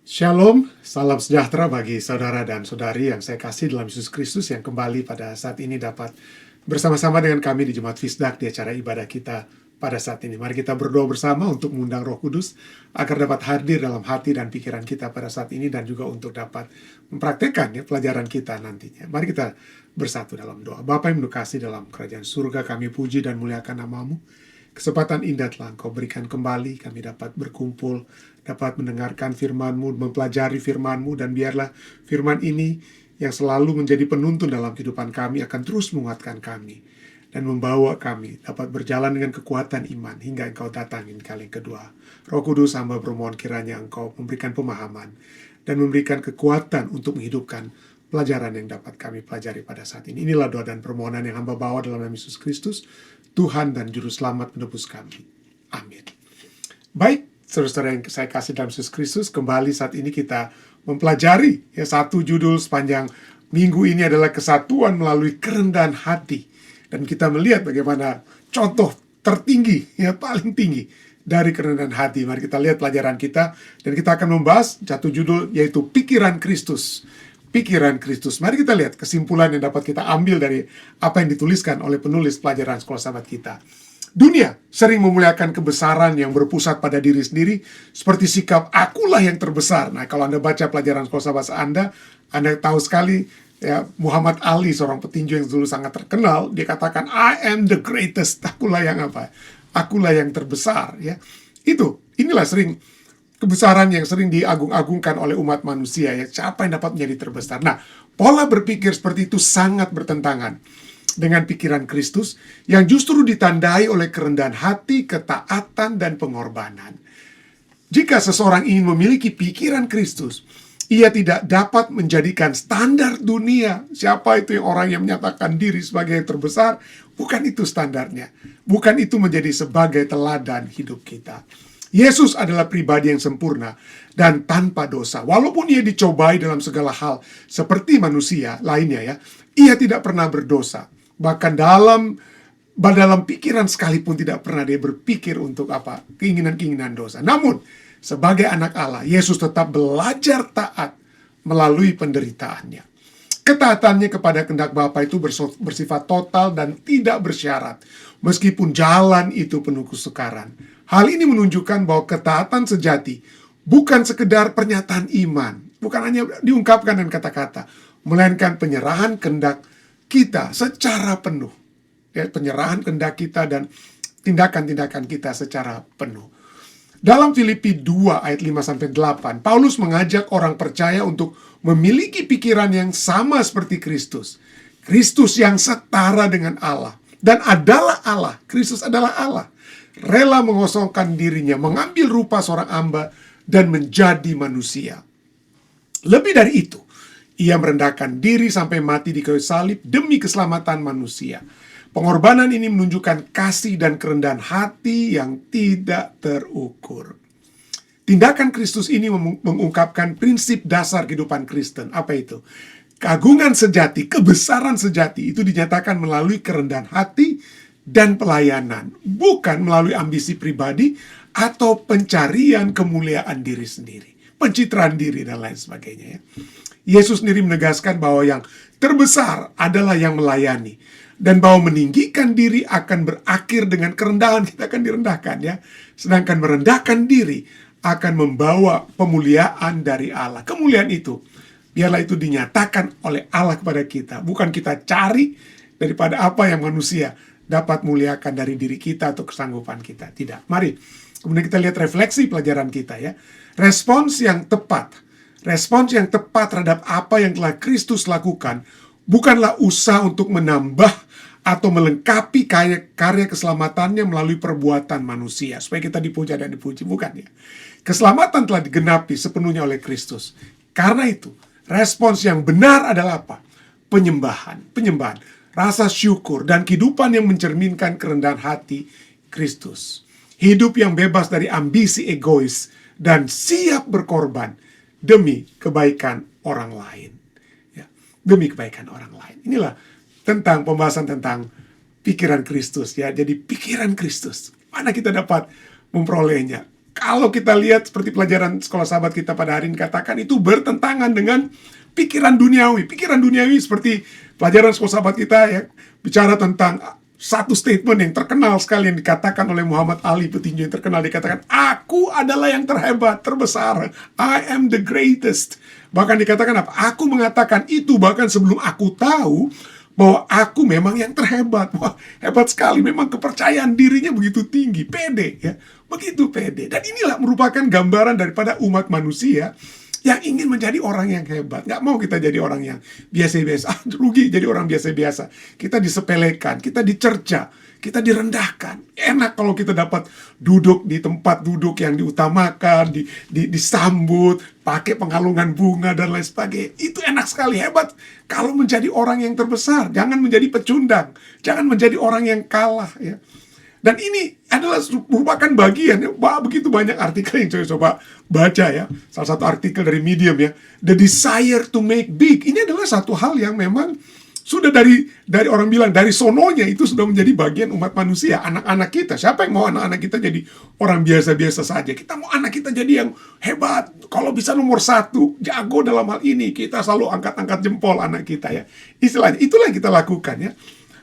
Shalom, salam sejahtera bagi saudara dan saudari yang saya kasih dalam Yesus Kristus yang kembali pada saat ini dapat bersama-sama dengan kami di Jemaat Fisdak di acara ibadah kita pada saat ini. Mari kita berdoa bersama untuk mengundang Roh Kudus agar dapat hadir dalam hati dan pikiran kita pada saat ini dan juga untuk dapat mempraktekkan pelajaran kita nantinya. Mari kita bersatu dalam doa. Bapa yang mendukasi dalam kerajaan surga, kami puji dan muliakan nama-Mu. Kesempatan indah telah Engkau berikan kembali, kami dapat berkumpul, dapat mendengarkan firman-Mu, mempelajari firman-Mu, dan biarlah firman ini yang selalu menjadi penuntun dalam kehidupan kami akan terus menguatkan kami dan membawa kami dapat berjalan dengan kekuatan iman hingga Engkau datangin kali kedua. Roh Kudus, hamba bermohon kiranya Engkau memberikan pemahaman dan memberikan kekuatan untuk menghidupkan pelajaran yang dapat kami pelajari pada saat ini. Inilah doa dan permohonan yang hamba bawa dalam nama Yesus Kristus, Tuhan dan Juru Selamat penebus kami. Amin. Baik, saudara-saudara yang saya kasih dalam Yesus Kristus, kembali saat ini kita mempelajari satu judul sepanjang minggu ini adalah kesatuan melalui kerendahan hati. Dan kita melihat bagaimana contoh tertinggi, paling tinggi dari kerendahan hati. Mari kita lihat pelajaran kita dan kita akan membahas satu judul yaitu pikiran Kristus. Pikiran Kristus. Mari kita lihat kesimpulan yang dapat kita ambil dari apa yang dituliskan oleh penulis pelajaran Sekolah Sahabat kita. Dunia sering memuliakan kebesaran yang berpusat pada diri sendiri, seperti sikap akulah yang terbesar. Nah, kalau Anda baca pelajaran Sekolah Sahabat Anda tahu sekali Muhammad Ali, seorang petinju yang dulu sangat terkenal, dia katakan, I am the greatest. Akulah yang apa? Akulah yang terbesar. Inilah sering kebesaran yang sering diagung-agungkan oleh umat manusia. Siapa yang dapat menjadi terbesar? Nah, pola berpikir seperti itu sangat bertentangan dengan pikiran Kristus yang justru ditandai oleh kerendahan hati, ketaatan, dan pengorbanan. Jika seseorang ingin memiliki pikiran Kristus, ia tidak dapat menjadikan standar dunia. Siapa itu yang orang yang menyatakan diri sebagai yang terbesar? Bukan itu standarnya. Bukan itu menjadi sebagai teladan hidup kita. Yesus adalah pribadi yang sempurna dan tanpa dosa. Walaupun ia dicobai dalam segala hal seperti manusia lainnya, ia tidak pernah berdosa. Bahkan dalam pikiran sekalipun tidak pernah dia berpikir untuk keinginan-keinginan dosa. Namun, sebagai anak Allah, Yesus tetap belajar taat melalui penderitaannya. Ketaatannya kepada kehendak Bapa itu bersifat total dan tidak bersyarat, meskipun jalan itu penuh kesukaran. Hal ini menunjukkan bahwa ketaatan sejati bukan sekedar pernyataan iman, bukan hanya diungkapkan dengan kata-kata, melainkan penyerahan kehendak kita secara penuh. Penyerahan kehendak kita dan tindakan-tindakan kita secara penuh. Dalam Filipi 2 ayat 5-8, Paulus mengajak orang percaya untuk memiliki pikiran yang sama seperti Kristus. Kristus yang setara dengan Allah dan adalah Allah. Kristus adalah Allah. Rela mengosongkan dirinya, mengambil rupa seorang hamba dan menjadi manusia. Lebih dari itu, ia merendahkan diri sampai mati di kayu salib demi keselamatan manusia. Pengorbanan ini menunjukkan kasih dan kerendahan hati yang tidak terukur. Tindakan Kristus ini mengungkapkan prinsip dasar kehidupan Kristen. Apa itu? Keagungan sejati, kebesaran sejati itu dinyatakan melalui kerendahan hati dan pelayanan, bukan melalui ambisi pribadi atau pencarian kemuliaan diri sendiri, pencitraan diri dan lain sebagainya. Yesus sendiri menegaskan bahwa yang terbesar adalah yang melayani, dan bahwa meninggikan diri akan berakhir dengan kerendahan, kita akan direndahkan sedangkan merendahkan diri akan membawa pemuliaan dari Allah. Kemuliaan itu, biarlah itu dinyatakan oleh Allah kepada kita, bukan kita cari daripada apa yang manusia dapat muliakan dari diri kita atau kesanggupan kita. Tidak. Mari, kemudian kita lihat refleksi pelajaran kita Respons yang tepat terhadap apa yang telah Kristus lakukan bukanlah usaha untuk menambah atau melengkapi karya keselamatannya melalui perbuatan manusia supaya kita dipuja dan dipuji, bukan Keselamatan telah digenapi sepenuhnya oleh Kristus. Karena itu, respons yang benar adalah apa? Penyembahan, rasa syukur, dan kehidupan yang mencerminkan kerendahan hati Kristus. Hidup yang bebas dari ambisi egois dan siap berkorban demi kebaikan orang lain. Demi kebaikan orang lain. Inilah tentang pembahasan tentang pikiran Kristus. Jadi pikiran Kristus. Mana kita dapat memperolehnya? kalau kita lihat seperti pelajaran sekolah sahabat kita pada hari ini katakan, itu bertentangan dengan pikiran duniawi. Pikiran duniawi seperti pelajaran sekolah sahabat kita ya, bicara tentang satu statement yang terkenal sekali yang dikatakan oleh Muhammad Ali, petinju yang terkenal, dikatakan, aku adalah yang terhebat, terbesar. I am the greatest. Bahkan dikatakan apa? Aku mengatakan itu bahkan sebelum aku tahu bahwa aku memang yang terhebat. Wah, hebat sekali. Memang kepercayaan dirinya begitu tinggi, pede ya. Begitu pede. Dan inilah merupakan gambaran daripada umat manusia yang ingin menjadi orang yang hebat. Nggak mau kita jadi orang yang biasa-biasa. Rugi jadi orang biasa-biasa. Kita disepelekan, kita dicerca, kita direndahkan. Enak kalau kita dapat duduk di tempat duduk yang diutamakan, disambut, pakai pengalungan bunga dan lain sebagainya. Itu enak sekali, hebat. Kalau menjadi orang yang terbesar, jangan menjadi pecundang, jangan menjadi orang yang kalah ya. Dan ini adalah merupakan bagian ya, begitu banyak artikel yang saya coba baca ya. Salah satu artikel dari Medium ya, the desire to make big. Ini adalah satu hal yang memang sudah dari orang bilang, dari sononya itu sudah menjadi bagian umat manusia. Anak-anak kita, siapa yang mau anak-anak kita jadi orang biasa-biasa saja? Kita mau anak kita jadi yang hebat. Kalau bisa nomor 1, jago dalam hal ini, kita selalu angkat-angkat jempol anak kita ya. Istilahnya, itulah yang kita lakukan ya.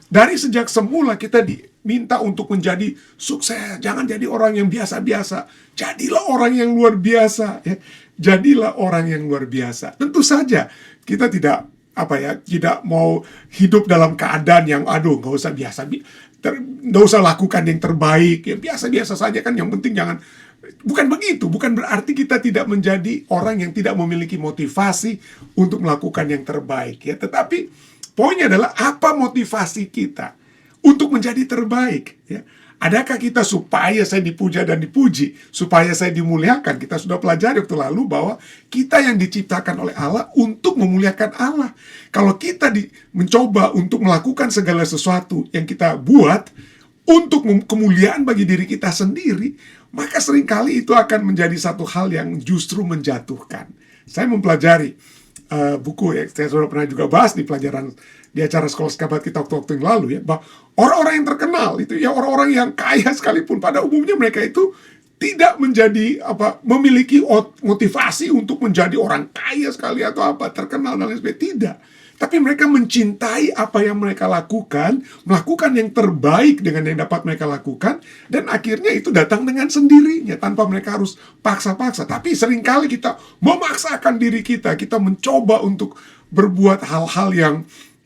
Dari sejak semula kita diminta untuk menjadi sukses. Jangan jadi orang yang biasa-biasa. Jadilah orang yang luar biasa ya. Jadilah orang yang luar biasa. Tentu saja kita tidak tidak mau hidup dalam keadaan yang nggak usah nggak usah lakukan yang terbaik ya, biasa-biasa saja kan, yang penting jangan. Bukan begitu, bukan berarti kita tidak menjadi orang yang tidak memiliki motivasi untuk melakukan yang terbaik ya. Tetapi poinnya adalah apa motivasi kita untuk menjadi terbaik ya. Adakah kita supaya saya dipuja dan dipuji, supaya saya dimuliakan? Kita sudah pelajari waktu lalu bahwa kita yang diciptakan oleh Allah untuk memuliakan Allah. Kalau kita mencoba untuk melakukan segala sesuatu yang kita buat untuk kemuliaan bagi diri kita sendiri, maka seringkali itu akan menjadi satu hal yang justru menjatuhkan. Saya mempelajari buku ya, saya sudah pernah juga bahas di pelajaran di acara sekolah sahabat kita waktu-waktu yang lalu ya, bahwa orang-orang yang terkenal itu ya, orang-orang yang kaya sekalipun pada umumnya mereka itu tidak menjadi memiliki motivasi untuk menjadi orang kaya sekali atau terkenal dan lain sebagainya, tidak. Tapi mereka mencintai apa yang mereka lakukan, melakukan yang terbaik dengan yang dapat mereka lakukan, dan akhirnya itu datang dengan sendirinya, tanpa mereka harus paksa-paksa. Tapi seringkali kita memaksakan diri kita mencoba untuk berbuat hal-hal yang,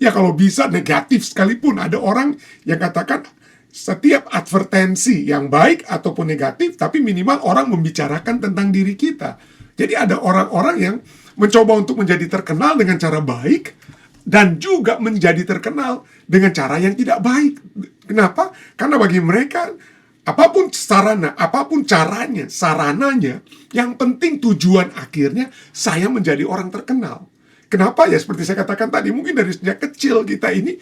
ya kalau bisa negatif sekalipun. Ada orang yang katakan, setiap advertensi yang baik ataupun negatif, tapi minimal orang membicarakan tentang diri kita. Jadi ada orang-orang yang mencoba untuk menjadi terkenal dengan cara baik, dan juga menjadi terkenal dengan cara yang tidak baik. Kenapa? Karena bagi mereka, apapun caranya, sarananya, yang penting tujuan akhirnya saya menjadi orang terkenal. Kenapa? Ya seperti saya katakan tadi, mungkin dari sejak kecil kita ini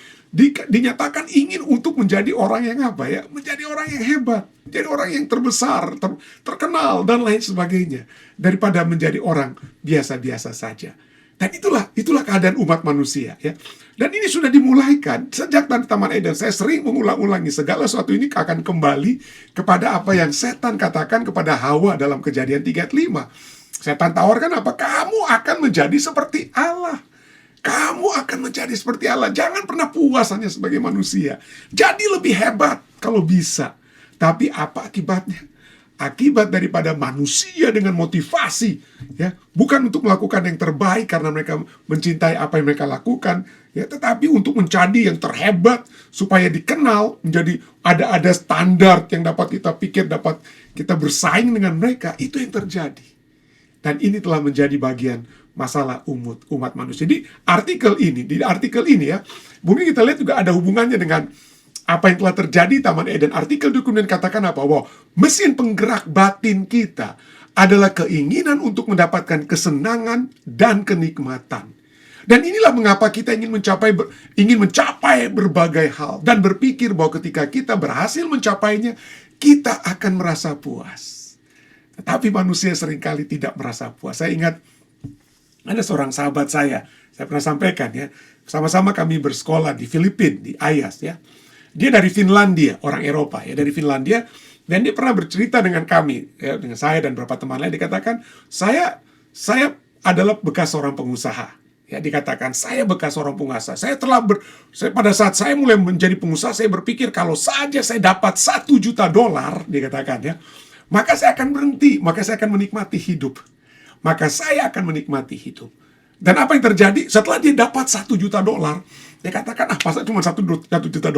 dinyatakan ingin untuk menjadi orang yang menjadi orang yang hebat, menjadi orang yang terbesar, terkenal, dan lain sebagainya, daripada menjadi orang biasa-biasa saja. Dan itulah keadaan umat manusia ya. Dan ini sudah dimulaikan sejak Taman Eden. Saya sering mengulang-ulangi, segala sesuatu ini akan kembali kepada apa yang setan katakan kepada Hawa dalam Kejadian 3:5. Setan tawarkan apa? Kamu akan menjadi seperti Allah. Kamu akan menjadi seperti Allah. Jangan pernah puas hanya sebagai manusia. Jadi lebih hebat kalau bisa. Tapi apa akibatnya? Akibat daripada manusia dengan motivasi ya, bukan untuk melakukan yang terbaik karena mereka mencintai apa yang mereka lakukan ya, tetapi untuk menjadi yang terhebat supaya dikenal, menjadi ada standar yang dapat kita pikir dapat kita bersaing dengan mereka. Itu yang terjadi. Dan ini telah menjadi bagian masalah umat manusia. Di artikel ini ya, mungkin kita lihat juga ada hubungannya dengan apa yang telah terjadi di Taman Eden. Artikel itu kemudian katakan apa? Bahwa mesin penggerak batin kita adalah keinginan untuk mendapatkan kesenangan dan kenikmatan. Dan inilah mengapa kita ingin mencapai berbagai hal, dan berpikir bahwa ketika kita berhasil mencapainya, kita akan merasa puas. Tetapi manusia seringkali tidak merasa puas. Saya ingat ada seorang sahabat saya pernah sampaikan ya, sama-sama kami bersekolah di Filipina, di Ayas ya. Dia dari Finlandia, orang Eropa ya, dari Finlandia. Dan dia pernah bercerita dengan kami, ya, dengan saya dan beberapa teman lain. Dikatakan, saya adalah bekas seorang pengusaha. Ya, dikatakan saya bekas seorang pengusaha. Pada saat saya mulai menjadi pengusaha, saya berpikir kalau saja saya dapat $1 juta, dikatakan ya, maka saya akan berhenti, maka saya akan menikmati hidup. Maka saya akan menikmati hidup. Dan apa yang terjadi setelah dia dapat $1 juta, dia katakan, masa cuma $1 juta.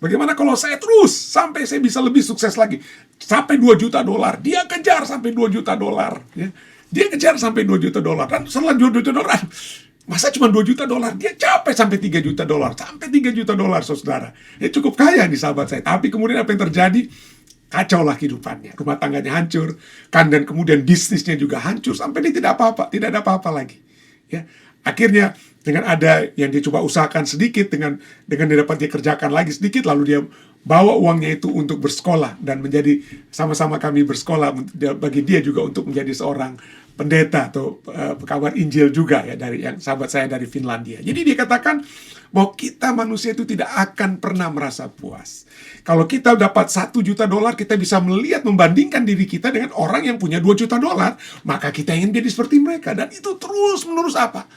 Bagaimana kalau saya terus sampai saya bisa lebih sukses lagi, sampai $2 juta. Dia kejar sampai $2 juta, ya. Dia kejar sampai $2 juta. Dan setelah $2 juta, masa cuma $2 juta? Dia capai sampai $3 juta. Sampai $3 juta, saudara. Dia cukup kaya nih sahabat saya. Tapi kemudian apa yang terjadi? Kacau lah kehidupannya. Rumah tangganya hancur. Dan kemudian bisnisnya juga hancur. Sampai dia tidak ada apa-apa lagi. Ya. Akhirnya dengan ada yang dia coba usahakan sedikit, dengan dia dapat dia kerjakan lagi sedikit, lalu dia bawa uangnya itu untuk bersekolah, dan menjadi sama-sama kami bersekolah, bagi dia juga untuk menjadi seorang pendeta atau pekabar Injil juga ya, dari yang sahabat saya dari Finlandia. Jadi dia katakan bahwa kita manusia itu tidak akan pernah merasa puas. Kalau kita dapat $1 juta, kita bisa melihat, membandingkan diri kita dengan orang yang punya $2 juta, maka kita ingin jadi seperti mereka, dan itu terus-menerus apa?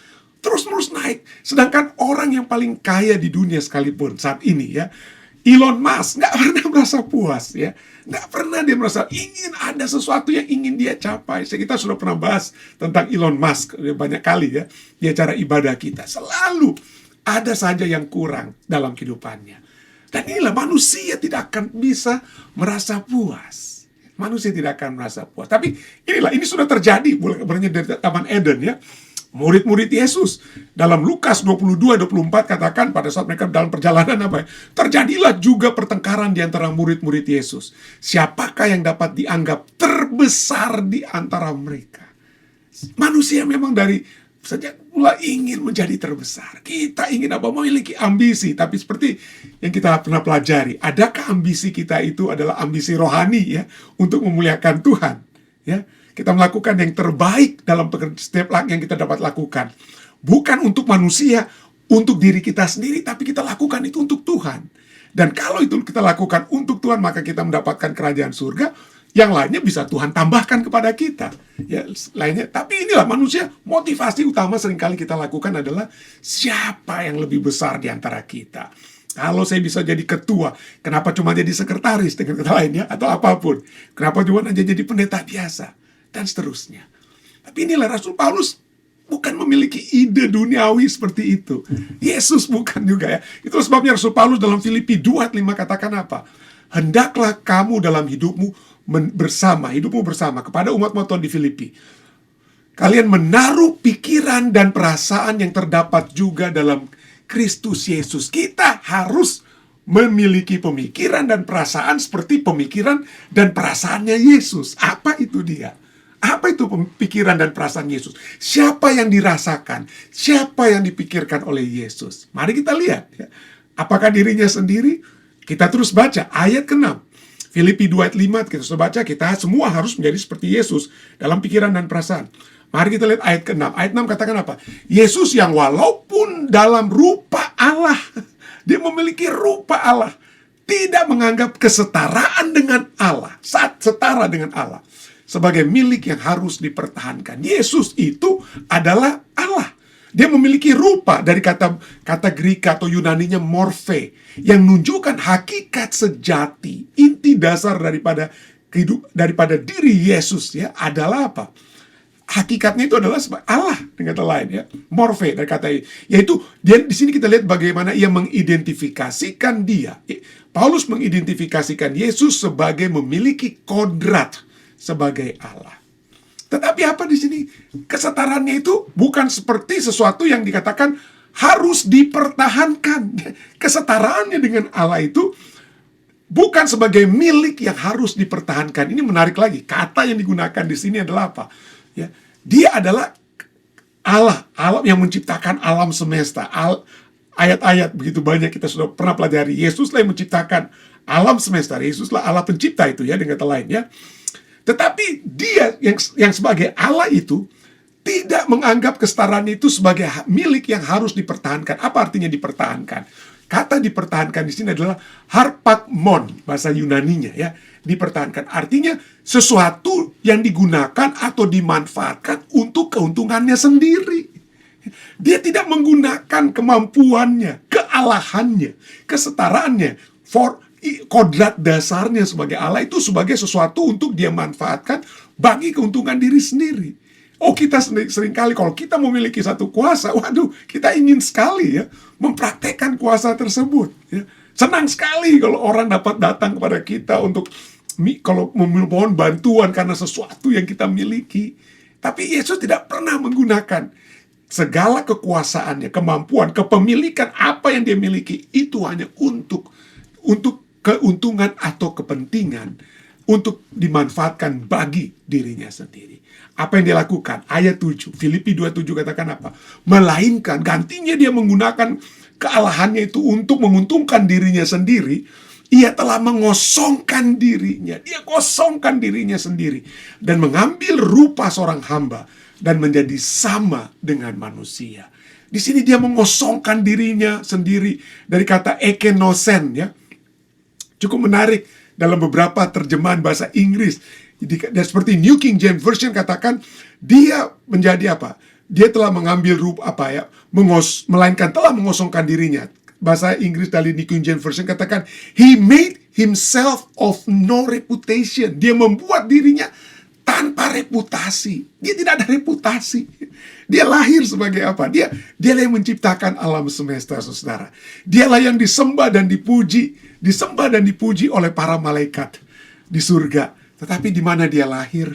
Terus-menerus naik. Sedangkan orang yang paling kaya di dunia sekalipun saat ini ya, Elon Musk, nggak pernah merasa puas ya. Nggak pernah dia merasa ingin ada sesuatu yang ingin dia capai. Kita sudah pernah bahas tentang Elon Musk banyak kali ya, di acara ibadah kita. Selalu ada saja yang kurang dalam kehidupannya. Dan inilah manusia tidak akan bisa merasa puas. Manusia tidak akan merasa puas. Tapi ini sudah terjadi mulai dari Taman Eden ya. Murid-murid Yesus dalam Lukas 22-24 katakan pada saat mereka dalam perjalanan terjadilah juga pertengkaran di antara murid-murid Yesus. Siapakah yang dapat dianggap terbesar di antara mereka? Manusia memang dari sejak mula ingin menjadi terbesar. Kita ingin memiliki ambisi, tapi seperti yang kita pernah pelajari, adakah ambisi kita itu adalah ambisi rohani ya, untuk memuliakan Tuhan ya? Kita melakukan yang terbaik dalam setiap yang kita dapat lakukan. Bukan untuk manusia, untuk diri kita sendiri, tapi kita lakukan itu untuk Tuhan. Dan kalau itu kita lakukan untuk Tuhan, maka kita mendapatkan kerajaan surga. Yang lainnya bisa Tuhan tambahkan kepada kita. Ya, lainnya. Tapi inilah manusia, motivasi utama seringkali kita lakukan adalah siapa yang lebih besar di antara kita. Kalau saya bisa jadi ketua, kenapa cuma jadi sekretaris dengan kata lainnya, atau apapun. Kenapa cuma aja jadi pendeta biasa. Dan seterusnya. Tapi inilah Rasul Paulus bukan memiliki ide duniawi seperti itu. Yesus bukan juga ya. Itu sebabnya Rasul Paulus dalam Filipi 2:5 katakan apa? Hendaklah kamu dalam hidupmu bersama kepada umat-umat Tuhan di Filipi. Kalian menaruh pikiran dan perasaan yang terdapat juga dalam Kristus Yesus. Kita harus memiliki pemikiran dan perasaan seperti pemikiran dan perasaannya Yesus. Apa itu dia? Apa itu pikiran dan perasaan Yesus? Siapa yang dirasakan? Siapa yang dipikirkan oleh Yesus? Mari kita lihat ya. Apakah dirinya sendiri? Kita terus baca ayat ke-6. Filipi 2:5 kita sudah baca, kita semua harus menjadi seperti Yesus dalam pikiran dan perasaan. Mari kita lihat ayat ke-6. Ayat 6 katakan apa? Yesus yang walaupun dalam rupa Allah, dia memiliki rupa Allah, tidak menganggap kesetaraan dengan Allah, setara dengan Allah, sebagai milik yang harus dipertahankan. Yesus itu adalah Allah. Dia memiliki rupa dari kata Greka atau Yunaninya morphe, yang menunjukkan hakikat sejati, inti dasar daripada diri Yesus ya, adalah apa? Hakikatnya itu adalah sebagai Allah dengan kata lain ya. Morphe dari kata yaitu dia di sini kita lihat bagaimana ia mengidentifikasikan dia. Paulus mengidentifikasikan Yesus sebagai memiliki kodrat sebagai Allah. Tetapi apa di sini? Kesetaraannya itu bukan seperti sesuatu yang dikatakan harus dipertahankan. Kesetaraannya dengan Allah itu bukan sebagai milik yang harus dipertahankan. Ini menarik lagi. Kata yang digunakan di sini adalah apa? Ya, dia adalah Allah yang menciptakan alam semesta. Ayat-ayat begitu banyak kita sudah pernah pelajari. Yesuslah yang menciptakan alam semesta. Yesuslah Allah pencipta itu ya, dengan kata lain ya. Tetapi dia yang sebagai Allah itu tidak menganggap kesetaraan itu sebagai milik yang harus dipertahankan. Apa artinya dipertahankan? Kata dipertahankan di sini adalah harpagmon, bahasa Yunaninya ya. dipertahankan. Artinya sesuatu yang digunakan atau dimanfaatkan untuk keuntungannya sendiri. Dia tidak menggunakan kemampuannya, kealahannya, kesetaraannya, kodrat dasarnya sebagai Allah itu sebagai sesuatu untuk dia manfaatkan bagi keuntungan diri sendiri. Kita seringkali kalau kita memiliki satu kuasa, waduh, kita ingin sekali ya mempraktekkan kuasa tersebut. Ya. Senang sekali kalau orang dapat datang kepada kita untuk kalau memohon bantuan karena sesuatu yang kita miliki. Tapi Yesus tidak pernah menggunakan segala kekuasaannya, kemampuan, kepemilikan apa yang dia miliki itu hanya untuk keuntungan atau kepentingan untuk dimanfaatkan bagi dirinya sendiri. Apa yang dia lakukan? Ayat 7, Filipi 2:7 katakan apa? Melainkan gantinya dia menggunakan kealahannya itu untuk menguntungkan dirinya sendiri. Ia telah mengosongkan dirinya. Dia kosongkan dirinya sendiri dan mengambil rupa seorang hamba dan menjadi sama dengan manusia. Di sini dia mengosongkan dirinya sendiri dari kata ekenosen ya. Cukup menarik dalam beberapa terjemahan bahasa Inggris. Dan seperti New King James Version katakan dia menjadi apa? Dia telah mengambil rupa apa ya? Melainkan telah mengosongkan dirinya. Bahasa Inggris dari New King James Version katakan he made himself of no reputation. Dia membuat dirinya tanpa reputasi. Dia tidak ada reputasi. Dia lahir sebagai apa? Dialah yang menciptakan alam semesta, saudara. Dialah yang disembah dan dipuji oleh para malaikat di surga. Tetapi di mana dia lahir?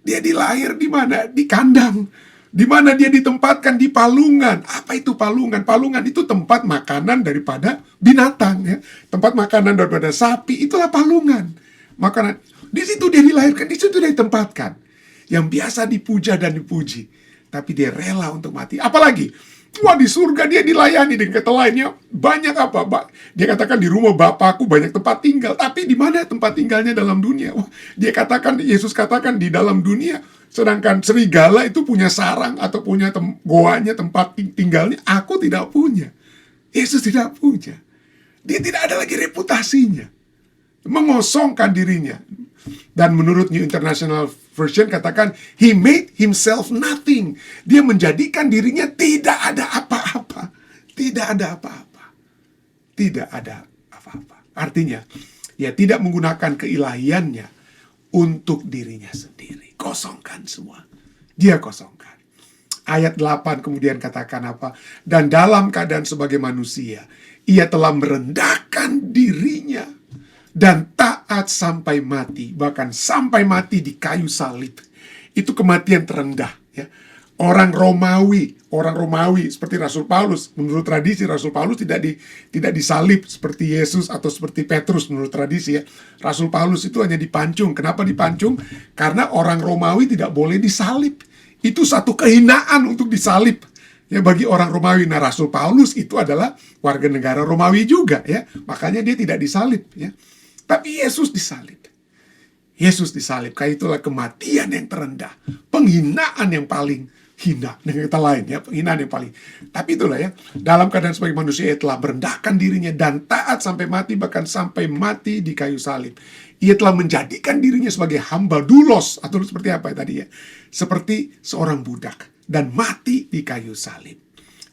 Dia dilahir di mana? Di kandang. Di mana dia ditempatkan? Di palungan. Apa itu palungan? Palungan itu tempat makanan daripada binatang ya. Tempat makanan daripada sapi, itulah palungan. Makanan. Di situ dia dilahirkan, di situ dia ditempatkan. Yang biasa dipuja dan dipuji. Tapi dia rela untuk mati. Apalagi, di surga dia dilayani dengan kata lainnya. Banyak apa? Dia katakan di rumah Bapakku banyak tempat tinggal. Tapi di mana tempat tinggalnya dalam dunia? Yesus katakan di dalam dunia. Sedangkan serigala itu punya sarang atau punya goanya, tempat tinggalnya. Aku tidak punya. Yesus tidak punya. Dia tidak ada lagi reputasinya. Mengosongkan dirinya. Dan menurut New International Version katakan he made himself nothing. Dia menjadikan dirinya tidak ada apa-apa. Tidak ada apa-apa. Tidak ada apa-apa. Artinya, dia tidak menggunakan keilahiannya untuk dirinya sendiri. Kosongkan semua. Dia kosongkan. Ayat 8 kemudian katakan apa? Dan dalam keadaan sebagai manusia, ia telah merendahkan dirinya dan taat sampai mati, bahkan sampai mati di kayu salib. Itu kematian terendah ya. Orang Romawi seperti Rasul Paulus, menurut tradisi Rasul Paulus tidak disalib seperti Yesus atau seperti Petrus menurut tradisi ya. Rasul Paulus itu hanya dipancung. Kenapa dipancung? Karena orang Romawi tidak boleh disalib. Itu satu kehinaan untuk disalib ya bagi orang Romawi. Nah, Rasul Paulus itu adalah warga negara Romawi juga ya. Makanya dia tidak disalib ya. Tapi Yesus disalib. Yesus disalib. Karena itulah kematian yang terendah. Penghinaan yang paling hina. Dengan kata lain ya. Penghinaan yang paling. Tapi itulah ya. Dalam keadaan sebagai manusia, ia telah merendahkan dirinya dan taat sampai mati. Bahkan sampai mati di kayu salib. Ia telah menjadikan dirinya sebagai hamba doulos. Atau seperti apa ya tadi ya. Seperti seorang budak. Dan mati di kayu salib.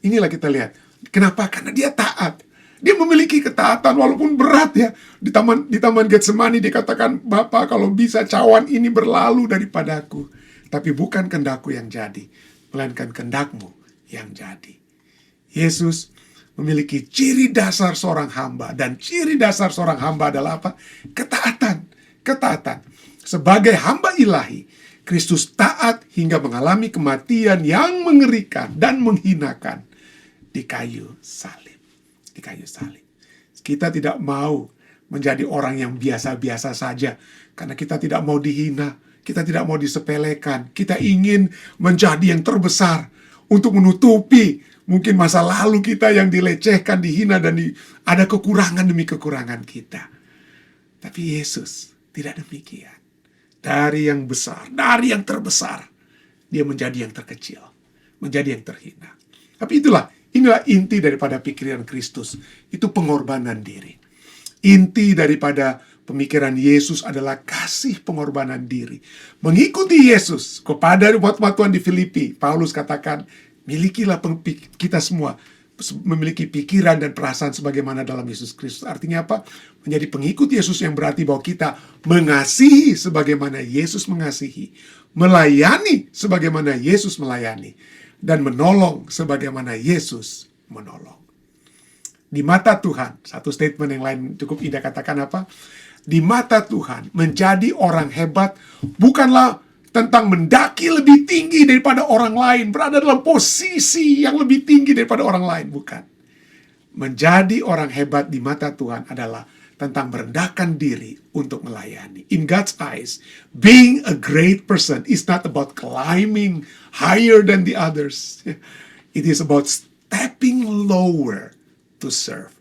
Inilah kita lihat. Kenapa? Karena dia taat. Dia memiliki ketaatan walaupun berat ya. Di taman Getsemani dia katakan, Bapa kalau bisa cawan ini berlalu daripadaku. Tapi bukan kehendakku yang jadi, melainkan kehendakmu yang jadi. Yesus memiliki ciri dasar seorang hamba. Dan ciri dasar seorang hamba adalah apa? Ketaatan. Ketaatan. Sebagai hamba ilahi, Kristus taat hingga mengalami kematian yang mengerikan dan menghinakan di kayu salib. Di kayu salib. Kita tidak mau menjadi orang yang biasa-biasa saja. Karena kita tidak mau dihina. Kita tidak mau disepelekan. Kita ingin menjadi yang terbesar. Untuk menutupi mungkin masa lalu kita yang dilecehkan, dihina, dan ada kekurangan demi kekurangan kita. Tapi Yesus tidak demikian. Dari yang besar, dari yang terbesar, dia menjadi yang terkecil. Menjadi yang terhina. Tapi inilah inti daripada pikiran Kristus. Itu pengorbanan diri. Inti daripada Pemikiran Yesus adalah kasih pengorbanan diri. Mengikuti Yesus kepada umat-umat Tuhan di Filipi. Paulus katakan, milikilah kita semua memiliki pikiran dan perasaan sebagaimana dalam Yesus Kristus. Artinya apa? Menjadi pengikut Yesus yang berarti bahwa kita mengasihi sebagaimana Yesus mengasihi, melayani sebagaimana Yesus melayani, dan menolong sebagaimana Yesus menolong. Di mata Tuhan, satu statement yang lain cukup indah katakan apa? Di mata Tuhan, menjadi orang hebat bukanlah tentang mendaki lebih tinggi daripada orang lain, berada dalam posisi yang lebih tinggi daripada orang lain, bukan. Menjadi orang hebat di mata Tuhan adalah tentang merendahkan diri untuk melayani. In God's eyes, being a great person is not about climbing higher than the others. It is about stepping lower to serve.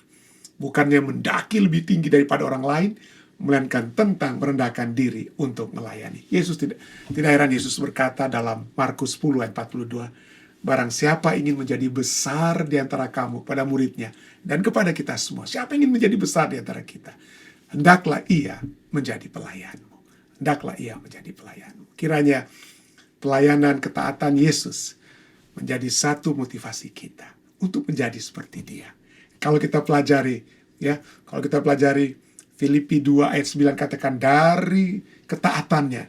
Bukannya mendaki lebih tinggi daripada orang lain, melainkan tentang merendahkan diri untuk melayani. Yesus tidak heran Yesus berkata dalam Markus 10 ayat 42, barang siapa ingin menjadi besar di antara kamu pada muridnya dan kepada kita semua, siapa ingin menjadi besar di antara kita, hendaklah ia menjadi pelayanmu. Hendaklah ia menjadi pelayanmu. Kiranya pelayanan ketaatan Yesus menjadi satu motivasi kita untuk menjadi seperti Dia. Kalau kita pelajari Filipi 2 ayat 9 katakan dari ketaatannya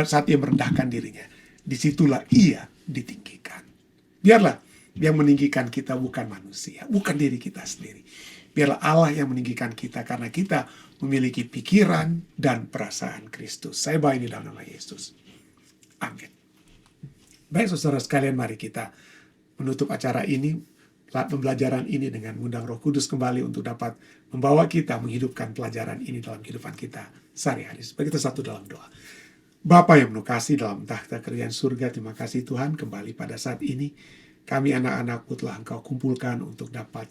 saat ia merendahkan dirinya, disitulah ia ditinggikan. Biarlah yang meninggikan kita bukan manusia, bukan diri kita sendiri. Biarlah Allah yang meninggikan kita karena kita memiliki pikiran dan perasaan Kristus. Saya bawa ini dalam nama Yesus. Amin. Baik saudara sekalian, mari kita menutup acara ini, pembelajaran ini dengan mengundang Roh Kudus kembali untuk dapat membawa kita menghidupkan pelajaran ini dalam kehidupan kita sehari-hari. Supaya kita satu dalam doa. Bapa yang penuh kasih dalam takhta kerajaan surga, terima kasih Tuhan kembali pada saat ini. Kami anak-anak-Mu telah Engkau kumpulkan untuk dapat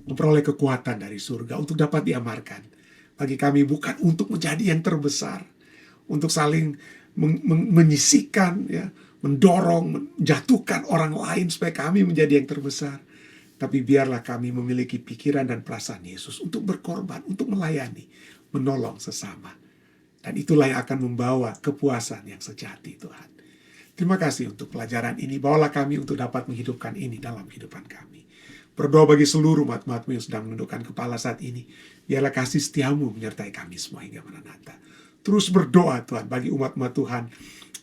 memperoleh kekuatan dari surga, untuk dapat diamarkan. Bagi kami bukan untuk menjadi yang terbesar, untuk saling menyisikan, mendorong, menjatuhkan orang lain supaya kami menjadi yang terbesar. Tapi biarlah kami memiliki pikiran dan perasaan Yesus untuk berkorban, untuk melayani, menolong sesama. Dan itulah yang akan membawa kepuasan yang sejati Tuhan. Terima kasih untuk pelajaran ini. Bawalah kami untuk dapat menghidupkan ini dalam kehidupan kami. Berdoa bagi seluruh umat-umat-Mu yang sedang menundukkan kepala saat ini. Biarlah kasih setiamu menyertai kami semua hingga Maranatha. Terus berdoa Tuhan bagi umat-umat Tuhan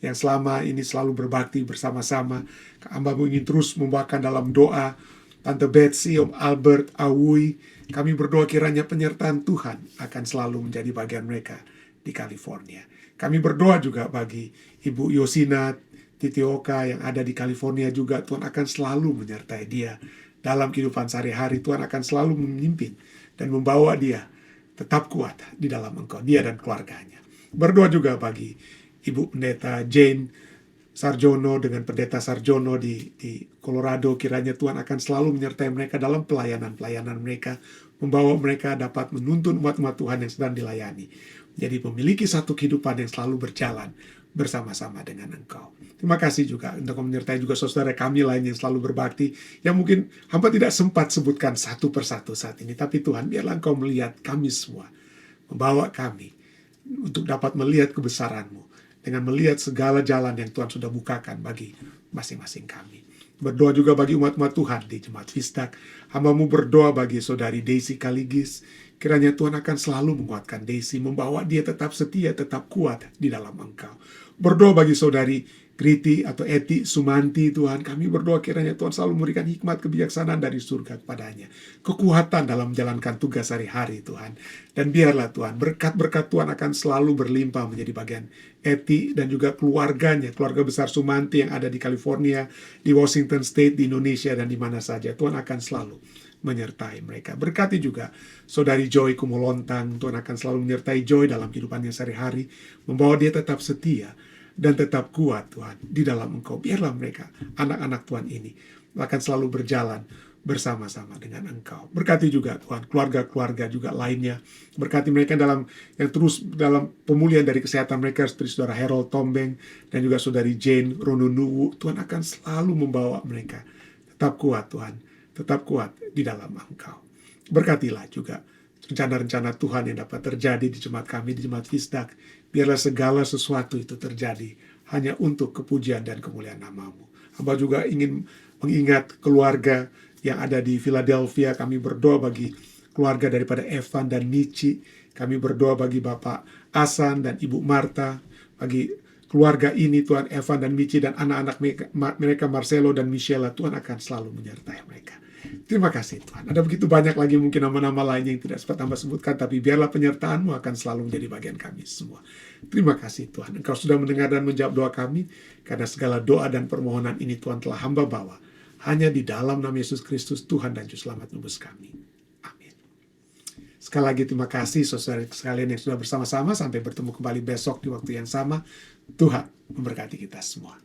yang selama ini selalu berbakti bersama-sama. Hamba-Mu ingin terus membawakan dalam doa Tante Betsy, Om Albert, Awi, kami berdoa kiranya penyertaan Tuhan akan selalu menjadi bagian mereka di California. Kami berdoa juga bagi Ibu Yosina Titioka yang ada di California juga. Tuhan akan selalu menyertai dia dalam kehidupan sehari-hari. Tuhan akan selalu memimpin dan membawa dia tetap kuat di dalam Engkau, dia dan keluarganya. Berdoa juga bagi Ibu Pendeta Jane Sarjono dengan Pendeta Sarjono di Colorado, kiranya Tuhan akan selalu menyertai mereka dalam pelayanan mereka, membawa mereka dapat menuntun umat-umat Tuhan yang sedang dilayani, jadi memiliki satu kehidupan yang selalu berjalan bersama-sama dengan Engkau. Terima kasih juga untuk menyertai juga saudara kami lain yang selalu berbakti, yang mungkin hamba tidak sempat sebutkan satu persatu saat ini, tapi Tuhan biarlah Engkau melihat kami semua, membawa kami untuk dapat melihat kebesaran-Mu, dengan melihat segala jalan yang Tuhan sudah bukakan bagi masing-masing kami. Berdoa juga bagi umat-umat Tuhan di Jemaat Fisdak. Hamba-Mu berdoa bagi saudari Daisy Kaligis. Kiranya Tuhan akan selalu menguatkan Daisy, membawa dia tetap setia, tetap kuat di dalam Engkau. Berdoa bagi saudari Kriti atau Eti Sumanti, Tuhan, kami berdoa kiranya Tuhan selalu memberikan hikmat kebijaksanaan dari surga kepadanya, kekuatan dalam menjalankan tugas hari-hari Tuhan. Dan biarlah Tuhan, berkat-berkat Tuhan akan selalu berlimpah menjadi bagian Eti dan juga keluarganya, keluarga besar Sumanti yang ada di California, di Washington State, di Indonesia, dan di mana saja. Tuhan akan selalu menyertai mereka. Berkati juga saudari Joy Kumolontang. Tuhan akan selalu menyertai Joy dalam kehidupannya sehari-hari, membawa dia tetap setia dan tetap kuat Tuhan di dalam Engkau. Biarlah mereka, anak-anak Tuhan ini, akan selalu berjalan bersama-sama dengan Engkau. Berkati juga Tuhan keluarga-keluarga juga lainnya. Berkati mereka dalam yang terus dalam pemulihan dari kesehatan mereka, seperti saudara Harold Tombeng dan juga saudari Jane Ronunuwu. Tuhan akan selalu membawa mereka tetap kuat Tuhan, tetap kuat di dalam Engkau. Berkatilah juga rencana-rencana Tuhan yang dapat terjadi di jemaat kami, di jemaat Fisdak. Biarlah segala sesuatu itu terjadi hanya untuk kepujian dan kemuliaan nama-Mu. Hamba juga ingin mengingat keluarga yang ada di Philadelphia. Kami berdoa bagi keluarga daripada Evan dan Michi. Kami berdoa bagi Bapak Asan dan Ibu Marta. Bagi keluarga ini, Tuhan, Evan dan Michi dan anak-anak mereka, Marcelo dan Michelle, Tuhan akan selalu menyertai mereka. Terima kasih Tuhan. Ada begitu banyak lagi mungkin nama-nama lainnya yang tidak sempat hamba sebutkan, tapi biarlah penyertaan-Mu akan selalu menjadi bagian kami semua. Terima kasih Tuhan. Engkau sudah mendengar dan menjawab doa kami, karena segala doa dan permohonan ini Tuhan telah hamba bawa hanya di dalam nama Yesus Kristus, Tuhan dan Juru Selamat nebus kami. Amin. Sekali lagi terima kasih saudara sekalian yang sudah bersama-sama. Sampai bertemu kembali besok di waktu yang sama. Tuhan memberkati kita semua.